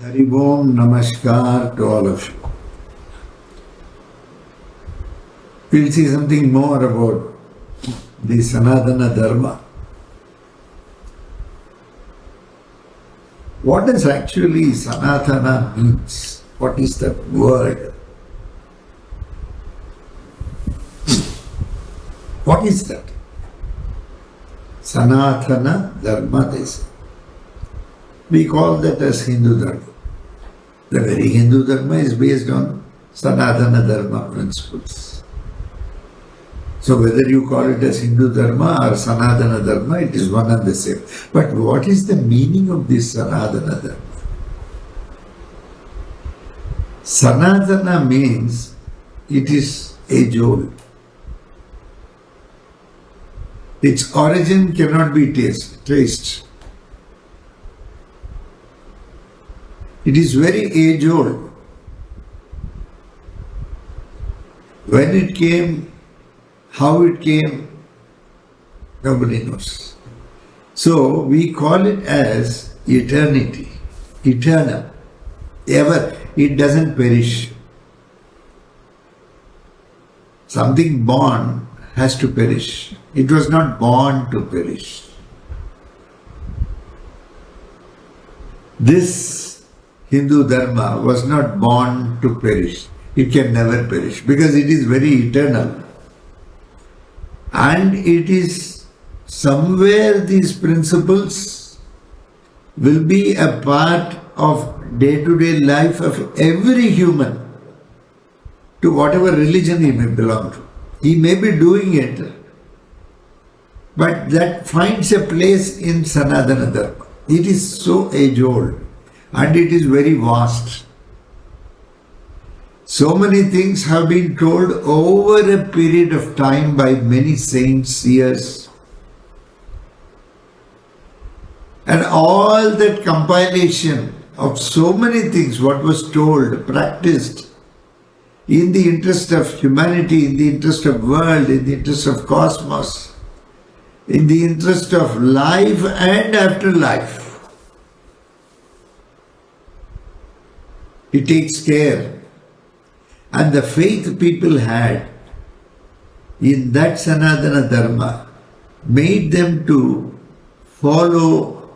Hari Om Namaskar to all of you. We'll see something more about the Sanatana Dharma. What does actually Sanatana means? What is that word? What is that? Sanatana Dharma, they say. We call that as Hindu Dharma. The very Hindu Dharma is based on Sanatana Dharma principles. So whether you call it as Hindu Dharma or Sanatana Dharma, it is one and the same. But what is the meaning of this Sanatana Dharma? Sanatana means it is age-old. Its origin cannot be traced. It is very age-old. When it came, how it came, nobody knows. So we call it as eternity, eternal, ever. It doesn't perish. Something born has to perish. It was not born to perish. This Hindu Dharma was not born to perish. It can never perish because it is very eternal. And it is somewhere these principles will be a part of day-to-day life of every human, to whatever religion he may belong to. He may be doing it, but that finds a place in Sanatana Dharma. It is so age-old. And it is very vast. So many things have been told over a period of time by many saints, seers. And all that compilation of so many things, what was told, practiced, in the interest of humanity, in the interest of world, in the interest of cosmos, in the interest of life and afterlife. It takes care. And the faith people had in that Sanatana Dharma made them to follow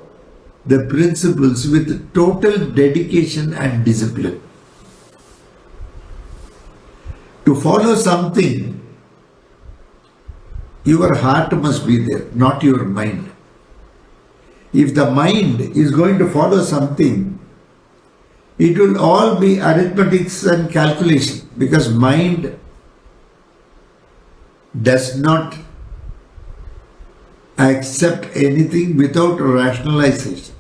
the principles with total dedication and discipline. To follow something, your heart must be there, not your mind. If the mind is going to follow something, it will all be arithmetics and calculation, because mind does not accept anything without rationalization.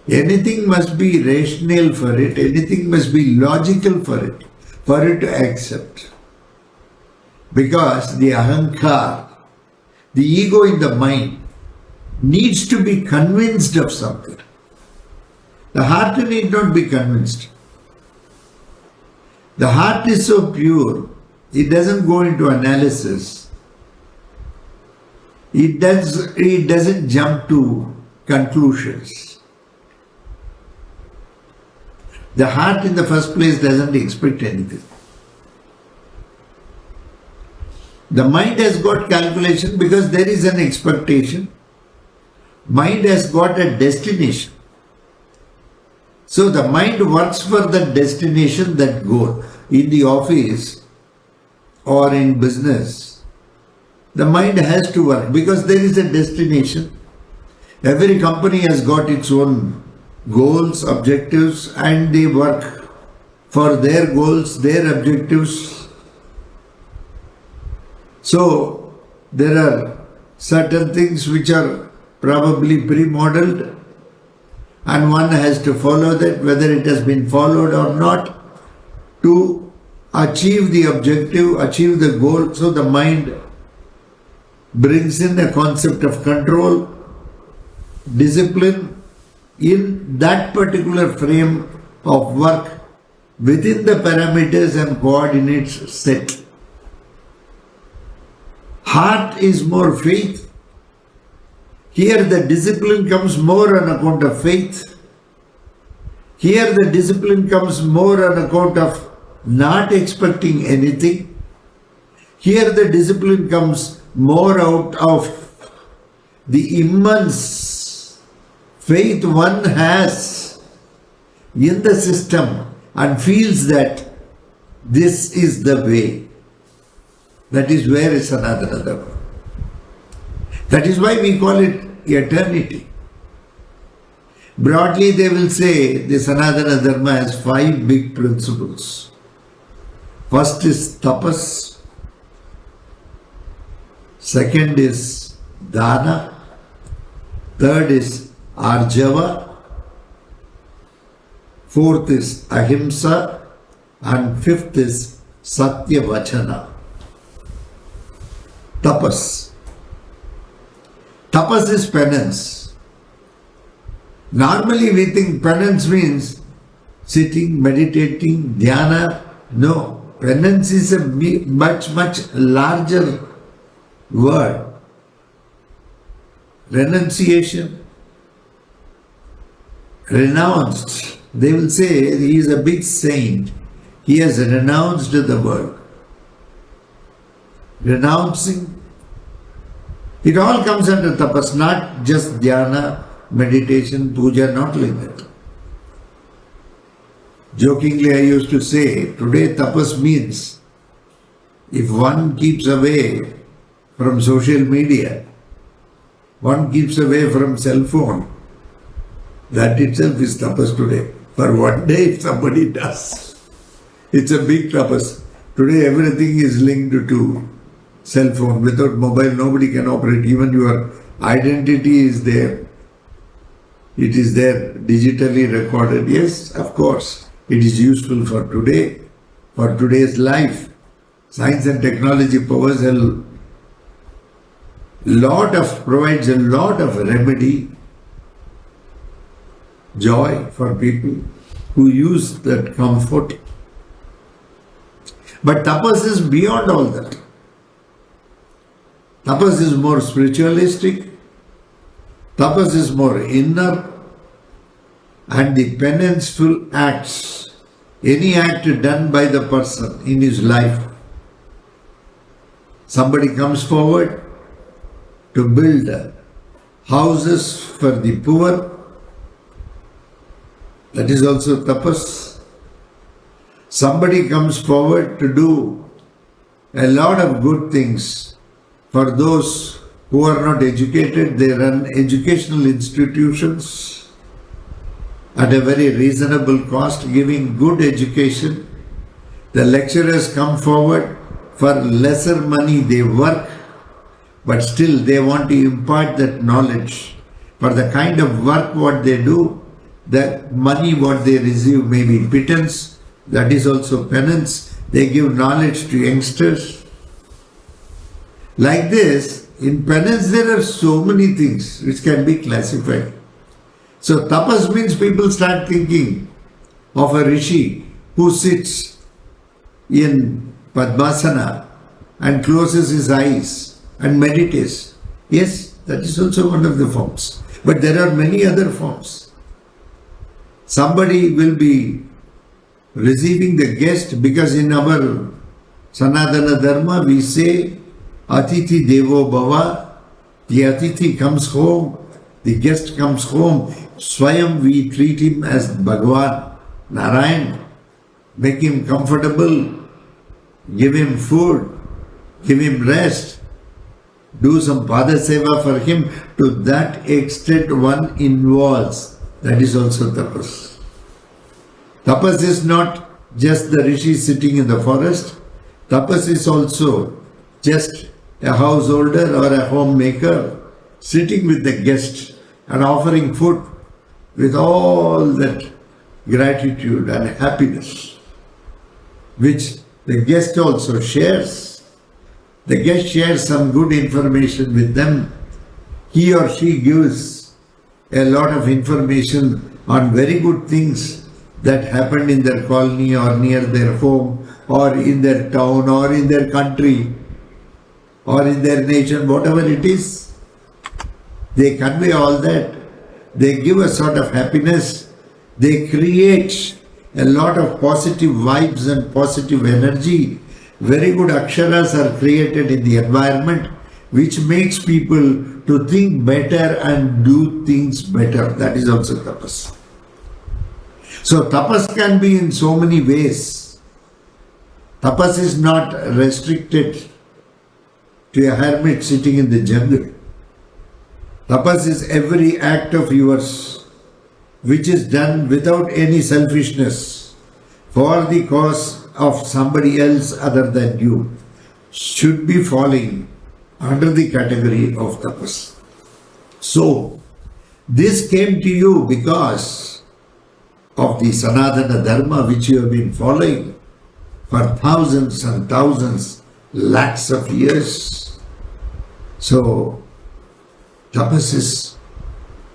Anything must be rational for it, anything must be logical for it to accept. Because the ahankar, the ego in the mind, needs to be convinced of something. The heart need not be convinced. The heart is so pure, it doesn't go into analysis. It doesn't jump to conclusions. The heart in the first place doesn't expect anything. The mind has got calculation because there is an expectation. Mind has got a destination. So the mind works for that destination, that goal. In the office or in business, the mind has to work because there is a destination. Every company has got its own goals, objectives, and they work for their goals, their objectives. So there are certain things which are probably pre-modeled, and one has to follow that, whether it has been followed or not, to achieve the objective, achieve the goal. So the mind brings in a concept of control, discipline in that particular frame of work within the parameters and coordinates set. Heart is more faith. Here the discipline comes more on account of faith. Here the discipline comes more on account of not expecting anything. Here the discipline comes more out of the immense faith one has in the system and feels that this is the way. That is where is sanatana dharma. That is why we call it eternity. Broadly, they will say the Sanatana Dharma has 5 big principles. First is tapas. Second is dana. Third is arjava. Fourth is ahimsa. And fifth is Satya vachana. Tapas. Tapas is penance. Normally we think penance means sitting, meditating, dhyana. No, penance is a much larger word. Renunciation, renounced. They will say he is a big saint. He has renounced the world. Renouncing. It all comes under tapas, not just dhyana, meditation, puja, not like that. Jokingly I used to say, today tapas means if one keeps away from social media, one keeps away from cell phone, that itself is tapas today. For one day if somebody does, it's a big tapas. Today everything is linked to cell phone. Without mobile nobody can operate. Even your identity is there. It is there, digitally recorded. Yes, of course, it is useful for today, for today's life. Science and technology provides a lot of remedy, joy for people who use that comfort. But tapas is beyond all that. Tapas is more spiritualistic. Tapas is more inner, and the penance-ful acts, any act done by the person in his life. Somebody comes forward to build houses for the poor, that is also tapas. Somebody comes forward to do a lot of good things for those who are not educated. They run educational institutions at a very reasonable cost, giving good education. The lecturers come forward for lesser money, they work, but still they want to impart that knowledge. For the kind of work what they do, the money what they receive may be pittance, that is also penance. They give knowledge to youngsters. Like this, in penance there are so many things which can be classified. So tapas means people start thinking of a rishi who sits in Padmasana and closes his eyes and meditates. Yes, that is also one of the forms. But there are many other forms. Somebody will be receiving the guest, because in our Sanatana Dharma we say Atithi Devo Bhava. The Atithi comes home, the guest comes home. Swayam we treat him as Bhagavan, Narayan, make him comfortable, give him food, give him rest, do some Pada Seva for him. To that extent one involves. That is also tapas. Tapas is not just the rishi sitting in the forest. Tapas is also just a householder or a homemaker sitting with the guest and offering food with all that gratitude and happiness, which the guest also shares. The guest shares some good information with them. He or she gives a lot of information on very good things that happened in their colony or near their home or in their town or in their country or in their nation, whatever it is. They convey all that. They give a sort of happiness They create a lot of positive vibes and positive energy. Very good aksharas are created in the environment, which makes people to think better and do things better. That is also tapas. So tapas can be in so many ways. Tapas is not restricted to a hermit sitting in the jungle. Tapas is every act of yours which is done without any selfishness for the cause of somebody else other than you should be falling under the category of tapas. So, this came to you because of the sanatana dharma which you have been following for thousands and thousands, lakhs of years. So, tapas is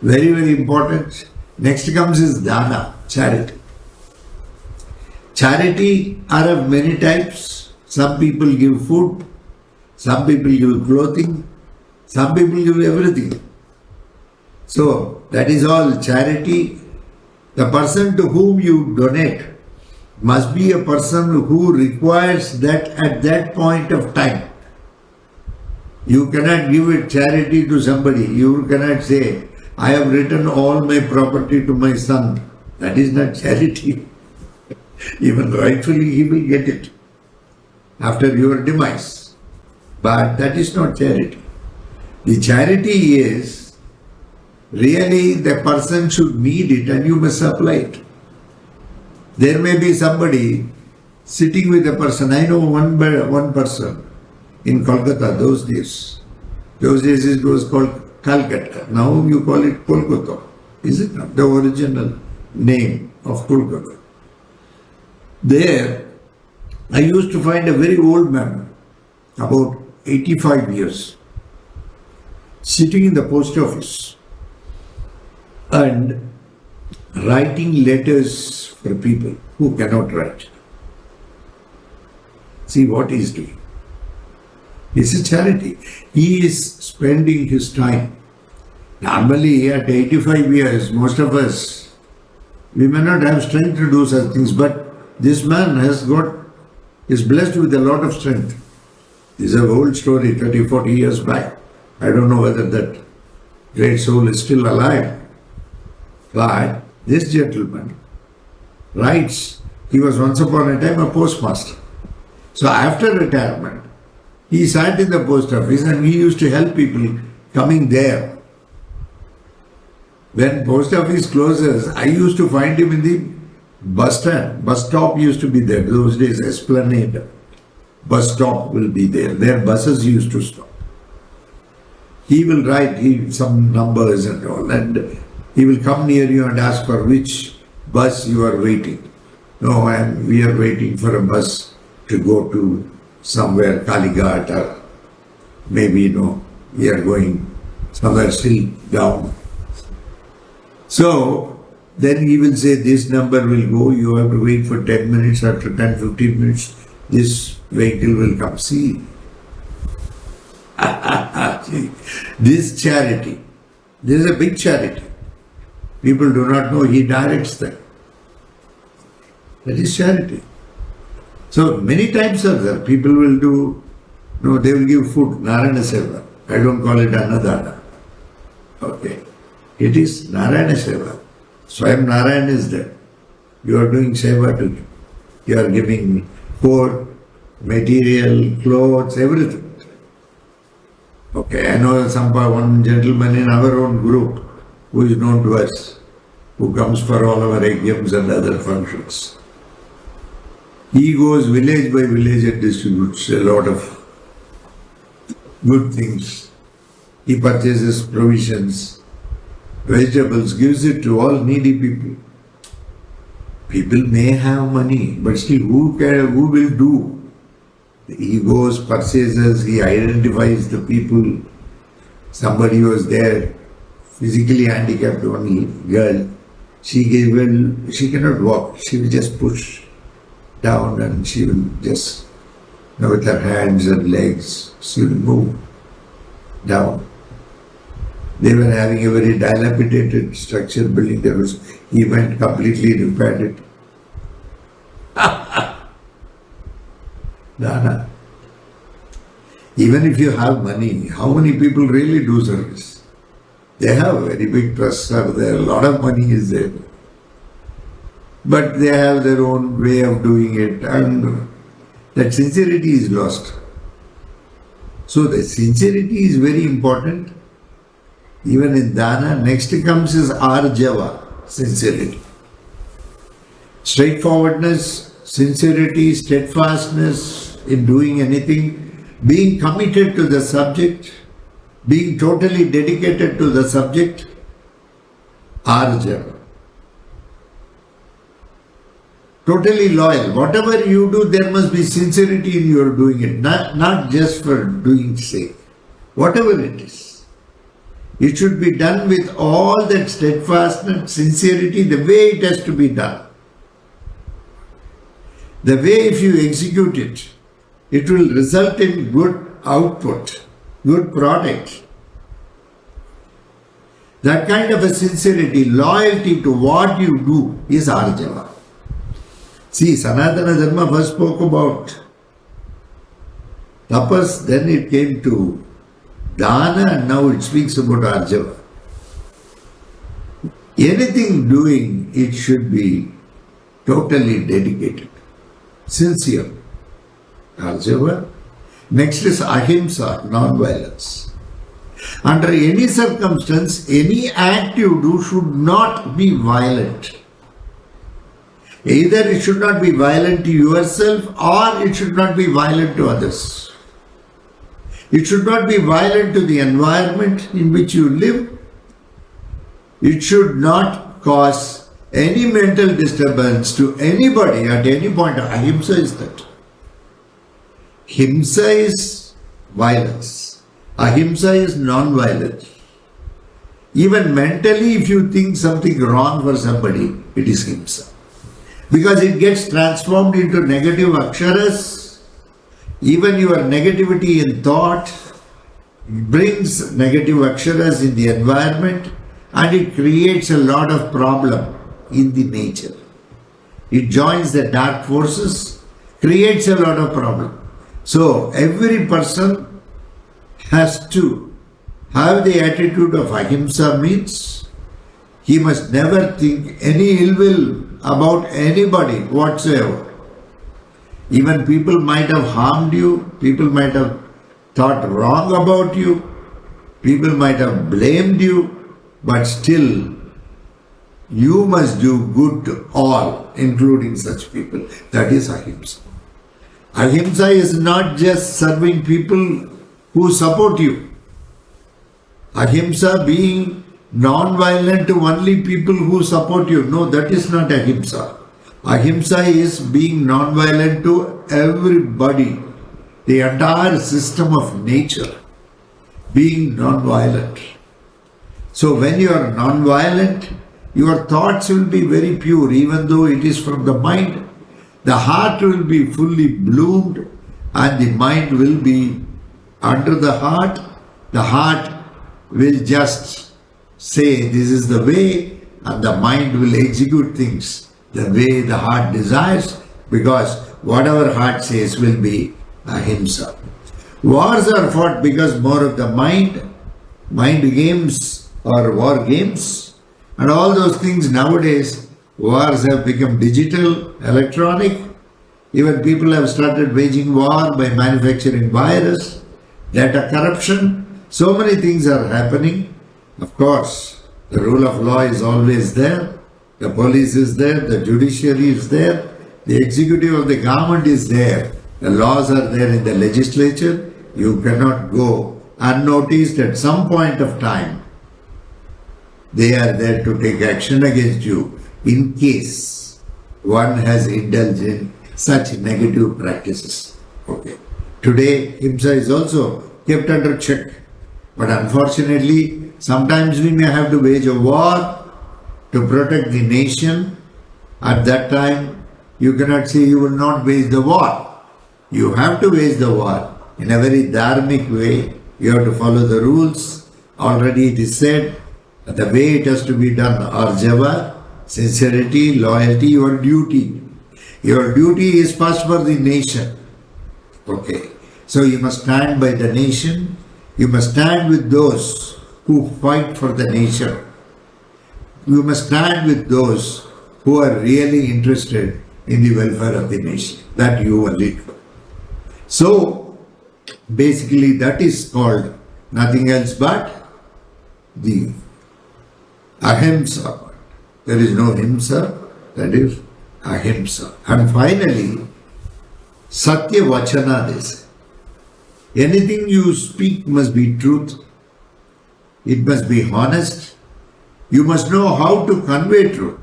very, very important. Next comes is dana, charity. Charity are of many types. Some people give food, some people give clothing, some people give everything. So, that is all charity. The person to whom you donate must be a person who requires that at that point of time. You cannot give a charity to somebody. You cannot say, I have written all my property to my son. That is not charity. Even rightfully he will get it after your demise. But that is not charity. The charity is really the person should need it and you must supply it. There may be somebody sitting with a person. I know one person in Kolkata those days. Those days it was called Calcutta. Now you call it Kolkata. Is it not the original name of Kolkata? There, I used to find a very old man, about 85 years, sitting in the post office and writing letters for people who cannot write. See what he is doing. It's a charity. He is spending his time. Normally, at 85 years, most of us, we may not have strength to do such things, but this man is blessed with a lot of strength. This is an old story, 30, 40 years back. I don't know whether that great soul is still alive. But this gentleman writes, he was once upon a time a postmaster. So after retirement, he sat in the post office and he used to help people coming there. When post office closes, I used to find him in the bus stand. Bus stop used to be there. Those days, Esplanade. Bus stop will be there. There buses used to stop. He will write some numbers and all, and he will come near you and ask for which bus you are waiting. No, we are waiting for a bus to go to somewhere, Kalighat, or maybe, we are going somewhere still down. So, then he will say, this number will go, you have to wait for 10 minutes, after 10, 15 minutes, this vehicle will come. See, this charity, this is a big charity. People do not know, he directs them. That is charity. So many types are there. People will do, they will give food, Narayana Seva. I don't call it Annadana. Okay. It is Narayana Seva. Swayam Narayan is there. You are doing Seva to him. You are giving food, material, clothes, everything. Okay, I know one gentleman in our own group who is known to us, who comes for all our yajnas and other functions. He goes village by village and distributes a lot of good things. He purchases provisions, vegetables, gives it to all needy people. People may have money, but still who will do? He goes, purchases, he identifies the people. Somebody was there, physically handicapped only, girl. She cannot walk, she will just push down and she will just, with her hands and legs, she will move down. They were having a very dilapidated structure building. There was He went completely repaired it. Dana. Even if you have money, how many people really do service? They have very big trusts are there, a lot of money is there. But they have their own way of doing it, and that sincerity is lost. So the sincerity is very important. Even in dana, next comes is arjava, sincerity. Straightforwardness, sincerity, steadfastness in doing anything, being committed to the subject, being totally dedicated to the subject, arjava. Totally loyal. Whatever you do, there must be sincerity in your doing it, not just for doing sake. Whatever it is. It should be done with all that steadfastness, sincerity, the way it has to be done. The way if you execute it, it will result in good output, good product. That kind of a sincerity, loyalty to what you do is arjava. See, sanatana dharma first spoke about tapas, then it came to dana, and now it speaks about arjava. Anything doing, it should be totally dedicated, sincere. Arjava. Next is ahimsa, non-violence. Under any circumstance, any act you do should not be violent. Either it should not be violent to yourself or it should not be violent to others. It should not be violent to the environment in which you live. It should not cause any mental disturbance to anybody at any point. Ahimsa is that. Himsa is violence. Ahimsa is non-violence. Even mentally, if you think something wrong for somebody, it is himsa. Because it gets transformed into negative aksharas. Even your negativity in thought brings negative aksharas in the environment, and it creates a lot of problem in the nature. It joins the dark forces, creates a lot of problem. So every person has to have the attitude of ahimsa, means he must never think any ill will about anybody whatsoever. Even people might have harmed you, people might have thought wrong about you, people might have blamed you, but still you must do good to all, including such people. That is ahimsa. Ahimsa is not just serving people who support you. Ahimsa being non-violent to only people who support you. No, that is not ahimsa. Ahimsa is being non-violent to everybody, the entire system of nature, being non-violent. So when you are non-violent, your thoughts will be very pure, even though it is from the mind. The heart will be fully bloomed and the mind will be under the heart. The heart will just say this is the way, and the mind will execute things the way the heart desires, because whatever heart says will be ahimsa. Wars are fought because more of the mind games or war games, and all those things nowadays. Wars have become digital, electronic. Even people have started waging war by manufacturing virus, data corruption. So many things are happening. Of course, the rule of law is always there. The police is there, the judiciary is there, the executive of the government is there. The laws are there in the legislature. You cannot go unnoticed. At some point of time, they are there to take action against you in case one has indulged in such negative practices. Okay. Today, himsa is also kept under check. But unfortunately, sometimes we may have to wage a war to protect the nation. At that time, you cannot say you will not wage the war. You have to wage the war in a very dharmic way. You have to follow the rules. Already it is said, the way it has to be done, arjava, Sincerity, loyalty, your duty. Your duty is first for the nation. Okay. So you must stand by the nation. You must stand with those who fight for the nation. You must stand with those who are really interested in the welfare of the nation. That you only do. So, basically that is called nothing else but the ahimsa. There is no himsa, that is ahimsa. And finally, Satya Vachana, they say. Anything you speak must be truth. It must be honest. You must know how to convey truth.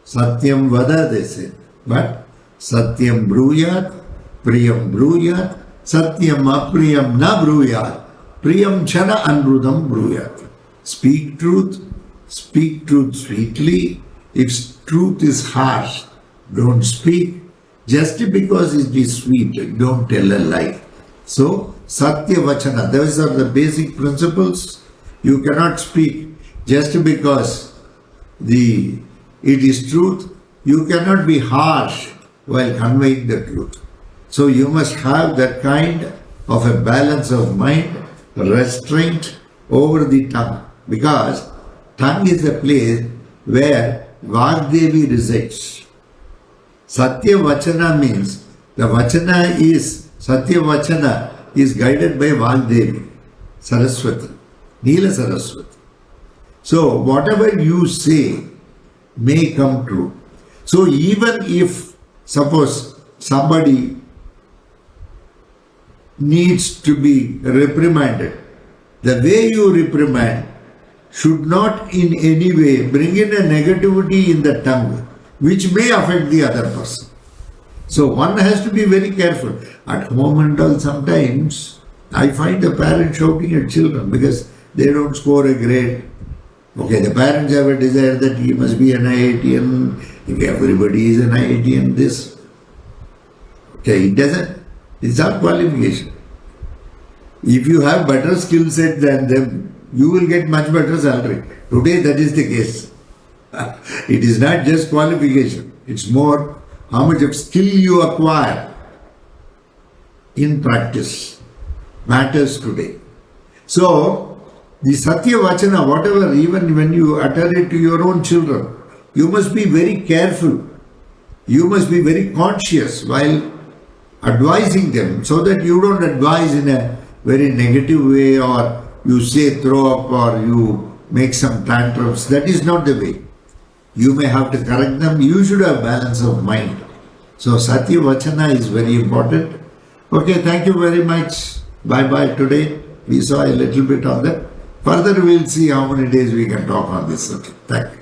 Satyam vada, they say. But Satyam bruyat, Priyam bruyat, Satyam apriyam na bruyat, Priyam chana anrudam bruyat. Speak truth sweetly. If truth is harsh, don't speak. Just because it is sweet, don't tell a lie. So, Satya Vachana, those are the basic principles. You cannot speak just because it is truth. You cannot be harsh while conveying the truth. So you must have that kind of a balance of mind, restraint over the tongue. Because tongue is a place where Vagdevi resides. Satya Vachana means Satya Vachana is guided by Vagdevi, Saraswati, Neela Saraswati. So whatever you say may come true. So even if suppose somebody needs to be reprimanded, the way you reprimand should not in any way bring in a negativity in the tongue which may affect the other person. So one has to be very careful. At home and all, sometimes I find the parents shouting at children because they don't score a grade. Okay, the parents have a desire that he must be an IITian. If everybody is an IITian, this. Okay, it doesn't. It's not qualification. If you have better skill set than them, you will get much better salary. Today that is the case. It is not just qualification. It's more how much of skill you acquire in practice matters today. So, the Satya Vachana, whatever, even when you utter it to your own children, you must be very careful. You must be very conscious while advising them so that you don't advise in a very negative way or you say throw up or you make some tantrums. That is not the way. You may have to correct them. You should have balance of mind. So Satya Vachana is very important. Okay, thank you very much. Bye-bye today. We saw a little bit on that. Further we will see how many days we can talk on this subject. Thank you.